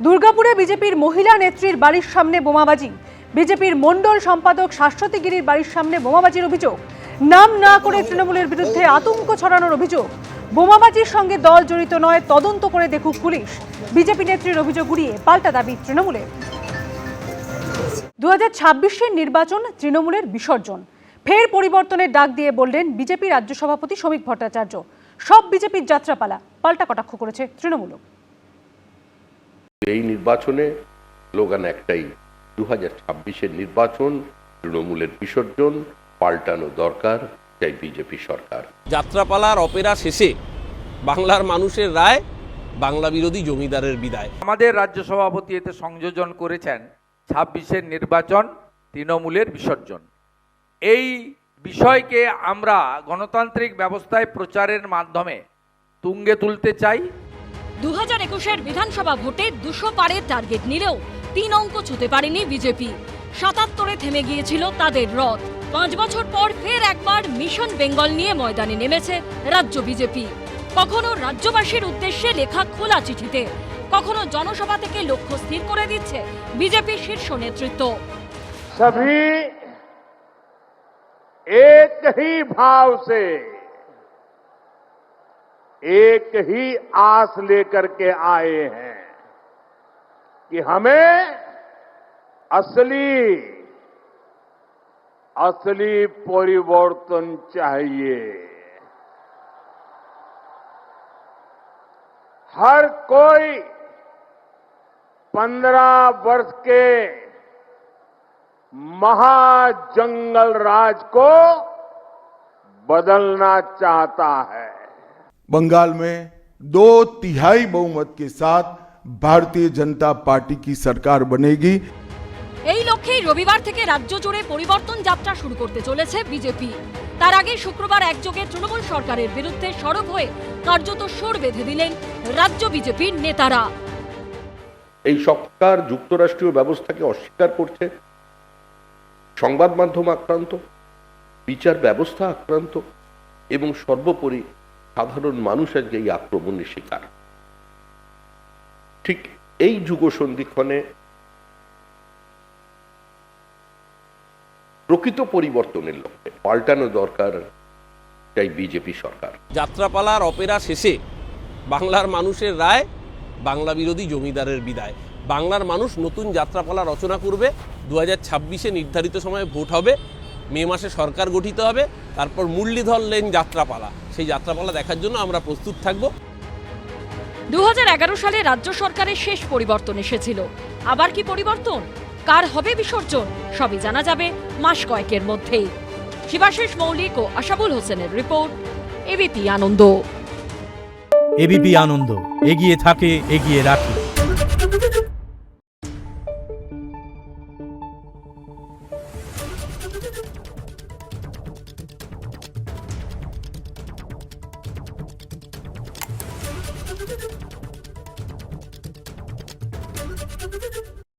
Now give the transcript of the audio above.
দুর্গাপুরে বিজেপির মহিলা নেত্রীর বাড়ির সামনে বোমাবাজি। বিজেপির মণ্ডল সম্পাদক শাশ্বতী গিরির বাড়ির সামনে বোমাবাজির অভিযোগ। নাম না করে তৃণমূলের বিরুদ্ধে আতঙ্ক ছড়ানোর অভিযোগ। বোমাবাজির সঙ্গে দল জড়িত নয়, তদন্ত করে দেখুক পুলিশ। বিজেপি নেত্রীর অভিযোগ উড়িয়ে পাল্টা দাবি তৃণমূলের। 2026-এর নির্বাচন তৃণমূলের বিসর্জন। ফের পরিবর্তনের ডাক দিয়ে বললেন বিজেপি রাজ্য সভাপতি শ্রমিক ভট্টাচার্য। সব বিজেপির যাত্রাপালা, পাল্টা কটাক্ষ করেছে তৃণমূল। এই নির্বাচনে স্লোগান একটাই, 2026-এর নির্বাচন তৃণমূলের বিসর্জন, পাল্টানো দরকার, চাই বিজেপি সরকার। যাত্রাপালার অপেরা শেষে বাংলার মানুষের রায়, বাংলা বিরোধী জমিদারের বিদায়। আমাদের রাজ্য সভাপতি এতে সংযোজন করেছেন 26-এর নির্বাচন তৃণমূলের বিসর্জন। এই বিষয়কে আমরা গণতান্ত্রিক ব্যবস্থায় প্রচারের মাধ্যমে তুঙ্গে তুলতে চাই। 2021-এর বিধানসভা ভোটে 200 পারের টার্গেট নিলেও 3 অঙ্ক ছুঁতে পারেনি বিজেপি। 77-এ থেমে গিয়েছিল তাদের রথ। 5 বছর পর ফের একবার মিশন বেঙ্গল নিয়ে ময়দানে নেমেছে রাজ্য বিজেপি। কখনো রাজ্যবাসীর উদ্দেশ্যে লেখা খোলা চিঠিতে, কখনো জনসভা থেকে লক্ষ্য স্থির করে দিচ্ছে বিজেপি শীর্ষ নেতৃত্ব। सभी एक ही भाव से, एक ही आस लेकर के आए हैं कि हमें असली परिवर्तन चाहिए। हर कोई 15 वर्ष के महाजंगल राज को बदलना चाहता है। बंगाल में 2/3 बहुमत के साथ भारतीय जनता पार्टी की सरकार बनेगी। এই লক্ষ্যেই রবিবার থেকে রাজ্য জুড়ে পরিবর্তন যাত্রা শুরু করতে চলেছে বিজেপি। তার আগে শুক্রবার একযোগে তৃণমূল সরকারের বিরুদ্ধে সরব হয়ে কার্যত সুর বেঁধে দিলেন রাজ্য বিজেপির নেতারা। এই সরকার যুক্তরাষ্ট্রীয় ব্যবস্থাকে অস্বীকার করছে, সংবাদ মাধ্যম আক্রান্ত, বিচার ব্যবস্থা আক্রান্ত এবং সর্বোপরি সাধারণ মানুষ আজকে এই আক্রমণের শিকার। ঠিক এই যুগ সন্ধিক্ষণে প্রকৃত পরিবর্তনের লক্ষ্যে পাল্টানো দরকার, চাই বিজেপি সরকার। যাত্রাপালার অপেরা শেষে বাংলার মানুষের রায়, বাংলা বিরোধী জমিদারের বিদায়। বাংলার মানুষ নতুন যাত্রাপালা রচনা করবে। 2026-এ নির্ধারিত সময়ে ভোট হবে, মে মাসে সরকার গঠিত হবে, তারপর মুরলীধর লেন যাত্রাপালা। সেই যাত্রাপালা দেখার জন্য আমরা প্রস্তুত থাকব। 2011 সালে রাজ্য সরকারের শেষ পরিবর্তন এসেছিল। আবার কি পরিবর্তন? কার হবে বিসর্জন? সবই জানা যাবে মাস কয়েকের মধ্যেই। শিবাশিস মৌলিক ও আশাবুল হোসেনের রিপোর্ট, এবিপি আনন্দ। এবিপি আনন্দ, এগিয়ে থাকে, এগিয়ে রাখে।